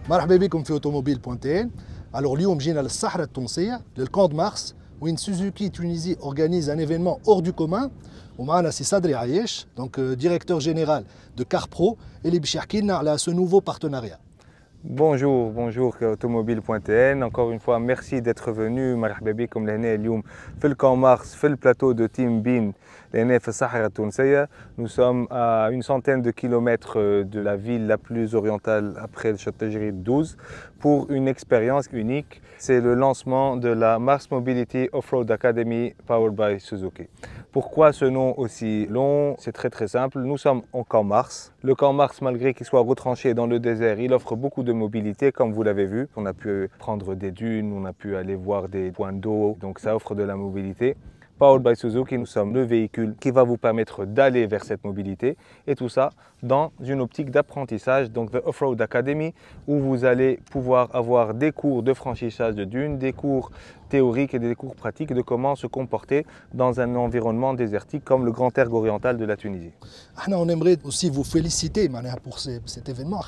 مرحبا بكم في automobile.tn. Alors اليوم جينا للصحراء التونسية للكامب دو مارس وين سوزوكي تونيزي organise un événement hors du commun. ومعنا سي صدري عايش donc directeur général de Car Pro اللي باش يحكي لنا على ce nouveau partenariat. Bonjour automobile.tn. Encore une fois, merci d'être venu. مرحبا بكم لهنا اليوم في الكامب مارس في البلاteau de Team Bean لهنا في الصحراء التونسية. Nous sommes à une centaine de kilomètres de la ville la plus orientale après le Château-Giry 12 pour une expérience unique. C'est le lancement de la Mars Mobility Off-Road Academy powered by Suzuki. Pourquoi ce nom aussi long? C'est très simple. Nous sommes en camp Mars. Le camp Mars, malgré qu'il soit retranché dans le désert, il offre beaucoup de mobilité, comme vous l'avez vu. On a pu prendre des dunes, on a pu aller voir des points d'eau, donc ça offre de la mobilité. Powered by Suzuki, nous sommes le véhicule qui va vous permettre d'aller vers cette mobilité et tout ça dans une optique d'apprentissage, donc the Off-Road Academy, où vous allez pouvoir avoir des cours de franchissage de dunes, des cours théoriques et des cours pratiques de comment se comporter dans un environnement désertique comme le Grand Erg oriental de la Tunisie. On aimerait aussi vous féliciter pour cet événement.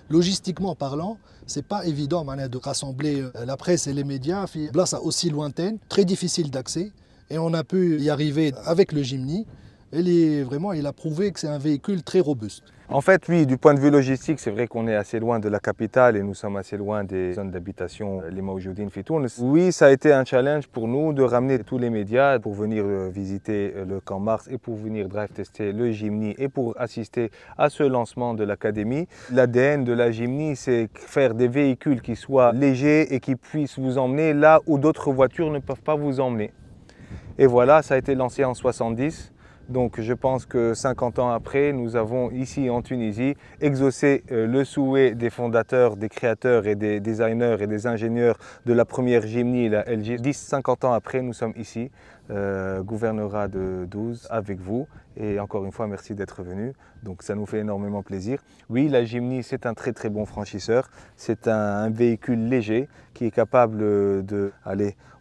Logistiquement parlant, c'est pas évident de rassembler la presse et les médias في بلاصة aussi lointaine, très difficile d'accès. Et on a pu y arriver avec le Jimny. Il a prouvé que c'est un véhicule très robuste. En fait, oui, du point de vue logistique, c'est vrai qu'on est assez loin de la capitale et nous sommes assez loin des zones d'habitation, les Maoujoudine, Fitoun. Oui, ça a été un challenge pour nous de ramener tous les médias pour venir visiter le camp Mars et pour venir drive tester le Jimny et pour assister à ce lancement de l'académie. L'ADN de la Jimny, c'est faire des véhicules qui soient légers et qui puissent vous emmener là où d'autres voitures ne peuvent pas vous emmener. Et voilà, ça a été lancé en 70. Donc je pense que 50 ans après, nous avons ici en Tunisie exaucé le souhait des fondateurs, des créateurs et des designers et des ingénieurs de la première Jimny, la LG. 10-50 ans après, nous sommes ici, gouvernorat de 12, avec vous. Et encore une fois, merci d'être venu. Donc ça nous fait énormément plaisir. Oui, la Jimny, c'est un très bon franchisseur. C'est un véhicule léger qui est capable de,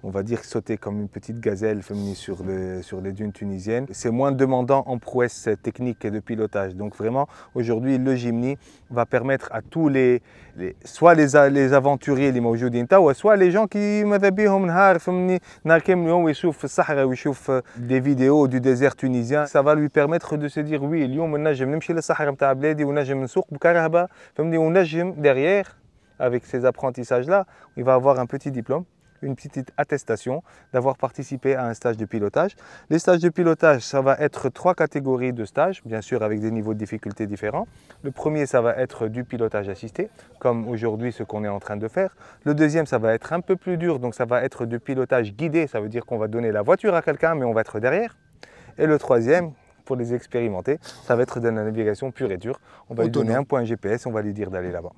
on va dire, sauter comme une petite gazelle sur les dunes tunisiennes. C'est moins demandant en prouesse technique et de pilotage. Donc vraiment, aujourd'hui, le Jimny va permettre à tous soit les aventuriers, les Maoujoudine, soit les gens qui des vidéos du désert tunisien. Ça va lui permettre de se dire oui, اليوم نجم نمشي للصحراء نتاع بلادي ونجم نسوق بكرهبة فهمني ونجم derrière avec ces apprentissages là, il va avoir un petit diplôme, une petite attestation d'avoir participé à un stage de pilotage. Les stages de pilotage, ça va être 3 catégories de stages, bien sûr avec des niveaux de difficulté différents. Le premier, ça va être du pilotage assisté, comme aujourd'hui ce qu'on est en train de faire. Le deuxième, ça va être un peu plus dur, donc ça va être du pilotage guidé, ça veut dire qu'on va donner la voiture à quelqu'un, mais on va être derrière. Et le troisième, pour les expérimenter, ça va être de la navigation pure et dure. On va lui donner un point GPS, on va lui dire d'aller là-bas.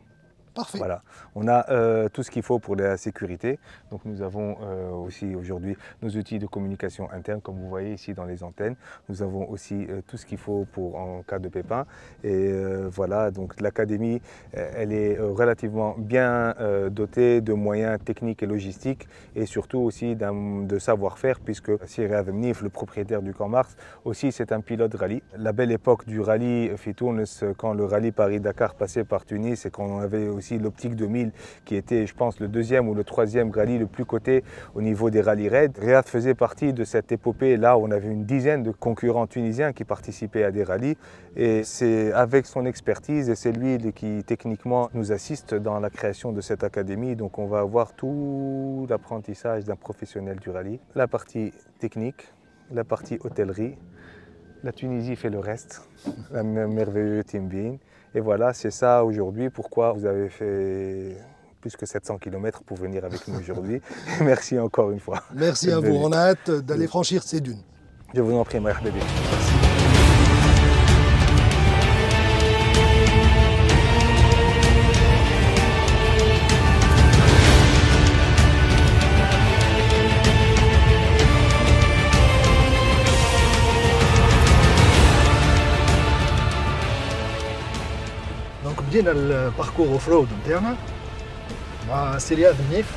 Parfait. Voilà, on a tout ce qu'il faut pour la sécurité. Donc nous avons aussi aujourd'hui nos outils de communication interne, comme vous voyez ici dans les antennes. Nous avons aussi tout ce qu'il faut en cas de pépin. Et voilà, donc l'académie, elle est relativement bien dotée de moyens techniques et logistiques et surtout aussi de savoir-faire, puisque Siri Avemnif, le propriétaire du camp Mars, aussi c'est un pilote rallye. La belle époque du rallye Fitounes, quand le rallye Paris-Dakar passait par Tunis et qu'on avait aussi l'Optique 2000 qui était, je pense, le 2e ou le 3e rallye le plus coté au niveau des rallyes raids. Riyad faisait partie de cette épopée là où on avait une dizaine de concurrents tunisiens qui participaient à des rallyes et c'est avec son expertise et c'est lui qui techniquement nous assiste dans la création de cette académie. Donc on va avoir tout l'apprentissage d'un professionnel du rallye, la partie technique, la partie hôtellerie. La Tunisie fait le reste, un merveilleux Team Bean. Et voilà, c'est ça aujourd'hui, pourquoi vous avez fait plus que 700 km pour venir avec nous aujourd'hui. Merci encore une fois. Merci à vous, on a hâte d'aller franchir ces dunes. Je vous en prie, marhaba bik. بدينا الباركور اوف رود نتاعنا مع سيري Avemnif,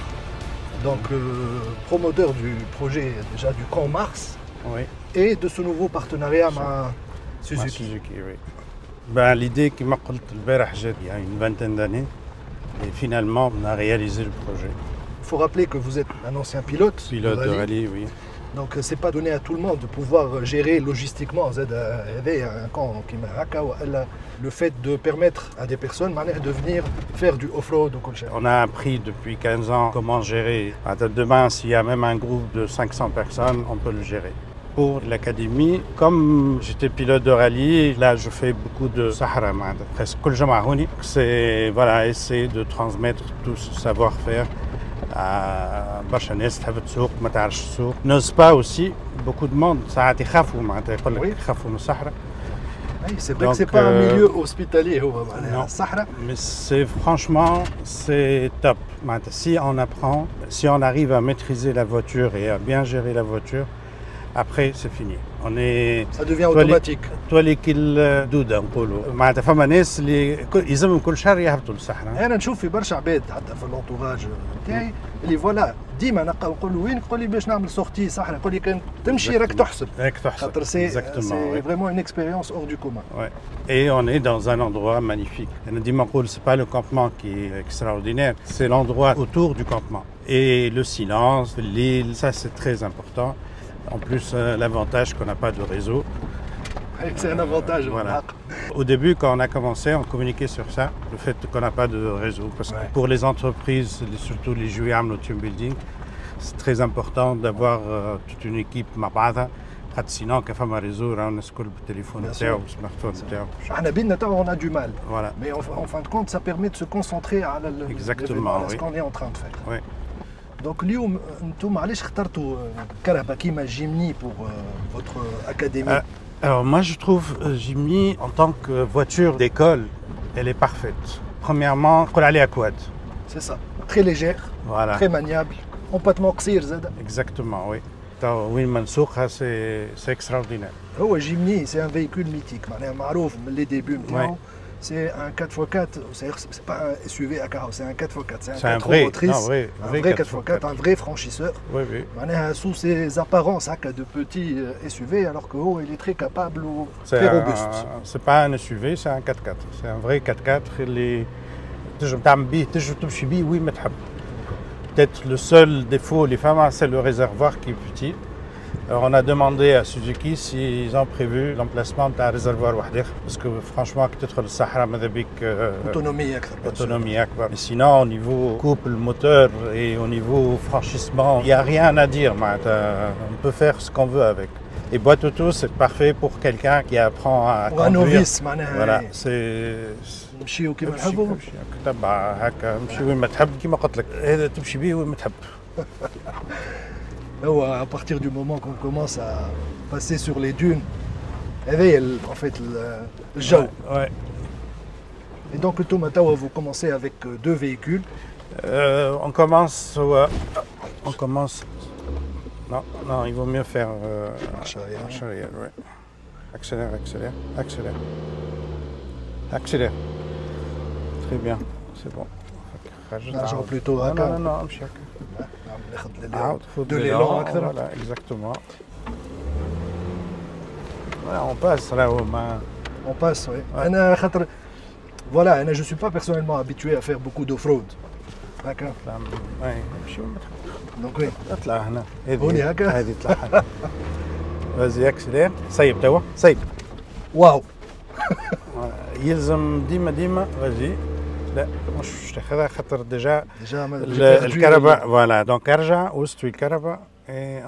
donc promoteur du projet déjà du camp Mars, oui, et de ce nouveau partenariat avec Suzuki. Oui. Ben, l'idée qui m'a dit le il y a une vingtaine d'années, Et finalement, on a réalisé le projet. Il faut rappeler que vous êtes un ancien pilote. Pilote de rallye, oui. Donc c'est pas donné à tout le monde de pouvoir gérer logistiquement un camp qui le fait de permettre à des personnes de venir faire du off-road ou comme ça. On a appris depuis 15 ans comment gérer. Demain, s'il y a même un groupe de 500 personnes, on peut le gérer. Pour l'académie, comme j'étais pilote de rallye, là je fais beaucoup de Sahara, presque كل جمعة هوني. C'est voilà, essayer de transmettre tout ce savoir-faire برشا ناس تحب تسوق ما تعرفش تسوق. N'ose pas aussi, beaucoup de monde ساعات يخافوا معناتها يقول لك يخافوا من الصحراء. Oui, c'est vrai que c'est pas un milieu hospitalier, non, mais c'est franchement c'est top. Si on apprend, si on arrive à maîtriser la voiture et à bien gérer la voiture, après c'est fini. On est ça devient automatique. تولي كل دودة نقولوا معناتها فما ناس اللي يلزمهم كل شهر يهبطوا للصحراء. انا نشوف في برشا عباد حتى في الانتوراج تاعي اللي فوالا ديما نقول له وين يقول لي باش نعمل سورتي صحراء يقول لي كان تمشي راك تحسب. راك تحسب. خاطر سي vraiment une expérience hors du commun. Ouais. Et on est dans un endroit magnifique. أنا ديما نقول c'est pas le campement qui est extraordinaire, c'est l'endroit autour du campement. Et le silence, l'île, ça c'est très important. En plus, l'avantage qu'on n'a pas de réseau. C'est un avantage. Voilà. Au début, quand on a commencé, on communiquait sur ça, le fait qu'on n'a pas de réseau. Parce que pour les entreprises, surtout les joueurs au team building, c'est très important d'avoir toute une équipe مع sinon, quand on a un réseau, on a le téléphone, le smartphone. On a du mal. Voilà. Mais en fin de compte, ça permet de se concentrer à ce qu'on est en train de faire. Oui. Donc, اليوم انتم علاش اخترتوا كرهبة كيما جيمني pour votre académie? Alors moi je trouve Jimny en tant que voiture d'école, elle est parfaite. Premièrement, elle est à quad. C'est ça, très légère, voilà. Très maniable, complètement قصير زاد. Exactement, oui. وين ما نسوقها c'est extraordinaire. هو Jimny, c'est un véhicule mythique, معناها معروف من les débuts نتاعو. C'est un 4x4, c'est pas un SUV à carreau, c'est un 4x4, c'est un 4 roues motrices, un vrai 4x4, un vrai franchisseur. Oui, oui. Sous ses apparences de petits SUV, alors que il est très capable ou très robuste. C'est pas un SUV, c'est un 4x4. C'est un vrai 4x4 اللي تنجم تعمل بيه تنجم تمشي بيه وين ما تحب. Peut-être le seul défaut les femmes, c'est le réservoir qui est petit. Alors on a demandé à Suzuki s'ils ont prévu l'emplacement d'un réservoir وحده parce que franchement quand tu تدخل الصحراء ماذا بك autonomie أكبر. Mais sinon au niveau couple moteur et au niveau franchissement, il n'y a rien à dire. On peut faire ce qu'on veut avec. Et boîte auto c'est parfait pour quelqu'un qui apprend à conduire. Un novice voilà, c'est نمشيو كيما نحبوا. تبع هكا نمشي وين ما تحب كيما قلت لك هذا تمشي به وين ما تحب. À partir du moment qu'on commence à passer sur les dunes, en fait le jeu. Ouais. Et donc vous commencez avec deux véhicules. On commence. Non, il vaut mieux faire. Arrière, ouais. Accélère. Très bien, c'est bon. Genre plutôt à non, de l'élan. Voilà, exactement. Voilà, on passe là aux mains. On passe, oui. Voilà, je ne suis pas personnellement habitué à faire beaucoup d'off-road. D'accord. Donc oui. Vas-y, accélère. صيب توا صيب. واو. يلزم ديما vas-y. لا مش تاخذها خاطر ديجا الكهرباء فوالا دونك ارجع واستوي الكهرباء اي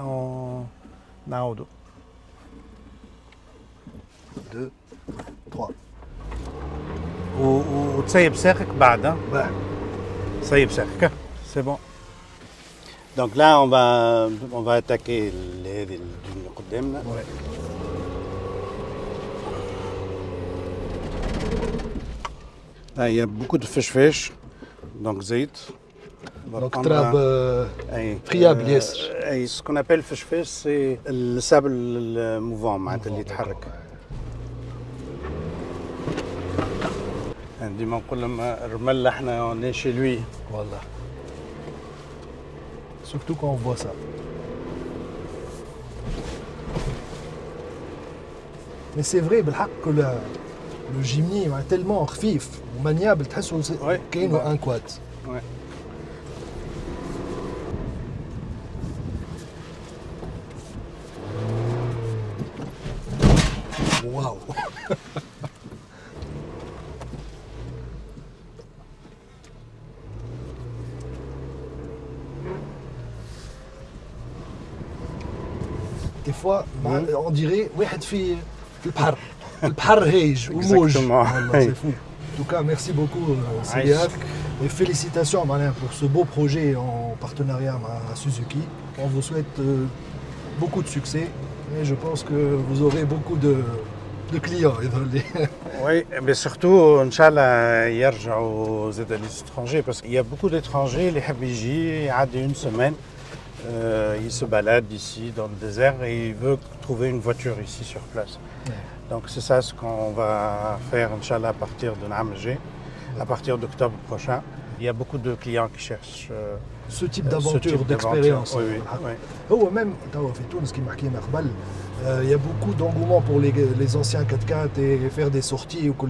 نعاودو 2 3 وتسيب ساقك بعد سيب ساقك سي بون دونك لا on va attaquer هذه اللي قدامنا. Il y a beaucoup de fish, donc زيت. Donc trab friable ياسر. Ce qu'on appelle fish, c'est le sable mouvant معناتها اللي يتحرك. ديما نقول لهم الرمل احنا on est chez lui. Voilà. Surtout quand on voit ça. Mais c'est vrai بالحق que Le Jimny est tellement خفيف ومانيابل تحسه كأنه ان كواد. Ouais. واو. Des fois, on dirait واحد في البحر. البحر هايج وموج. C'est fou. En tout cas, merci beaucoup Siliak. Et félicitations pour ce beau projet en partenariat avec Suzuki. On vous souhaite beaucoup de succès et je pense que vous aurez beaucoup de clients. Oui, mais surtout, Inch'Allah, يرجعوا زاد les étrangers parce qu'il y a beaucoup d'étrangers, les Habiji, il y a une semaine, ils se baladent ici dans le désert et ils veulent trouver une voiture ici sur place. Ouais. Donc c'est ça ce qu'on va faire, Inch'Allah, à partir de Namagé, à partir d'octobre prochain. Il y a beaucoup de clients qui cherchent ce type d'aventure, d'expérience. Oui, oui. Oh, même, il y a beaucoup d'engouement pour les anciens 4x4 et faire des sorties ou quoi.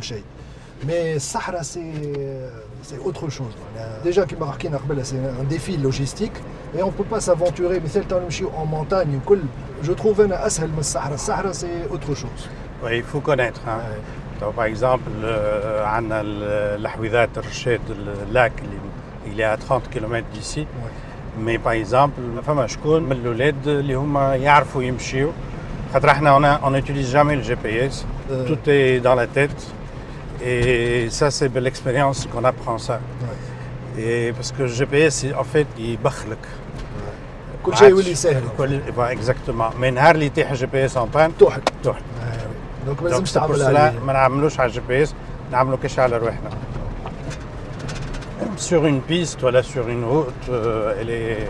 Mais Sahara, c'est autre chose. Déjà, c'est un défi logistique et on ne peut pas s'aventurer. Mais en montagne, je trouve que le Sahara, c'est autre chose. Oui, il faut connaître. Hein. Ouais. Donc, par exemple, on a l'Ahouidat Rched, le lac, il est à 30 km d'ici. Ouais. Mais par exemple, on n'utilise jamais le GPS. Tout est dans la tête. Et ça, c'est de l'expérience qu'on apprend ça. Ouais. Et parce que le GPS, en fait, il bachlek. Exactement. Mais quand il y a un GPS en panne, tout. Donc pour cela, ما نعملوش على GPS, نعملو كاش على رواحنا. Sur une piste, voilà, sur une route, elle est...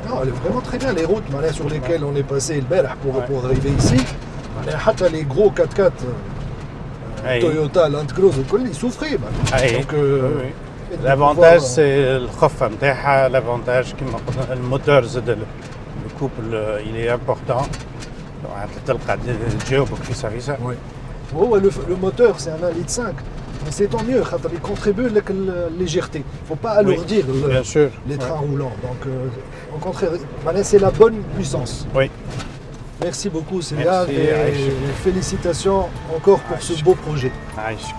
Non, elle est vraiment très bien, les routes sur lesquelles on est passé le Berh pour arriver ici. Les gros 4x4 Toyota Land Cruiser, ils souffraient. Donc, l'avantage, c'est le khaf نتاعها, l'avantage كيما قلنا الموتور زاد le couple, il est important. Oui. Oh, le moteur, c'est un 1,5 litre. Mais c'est tant mieux, il contribue à la légèreté. Il ne faut pas alourdir les trains roulants. Donc, au contraire, c'est la bonne puissance. Oui. Merci beaucoup, Célia, et félicitations encore pour ce beau projet. Merci.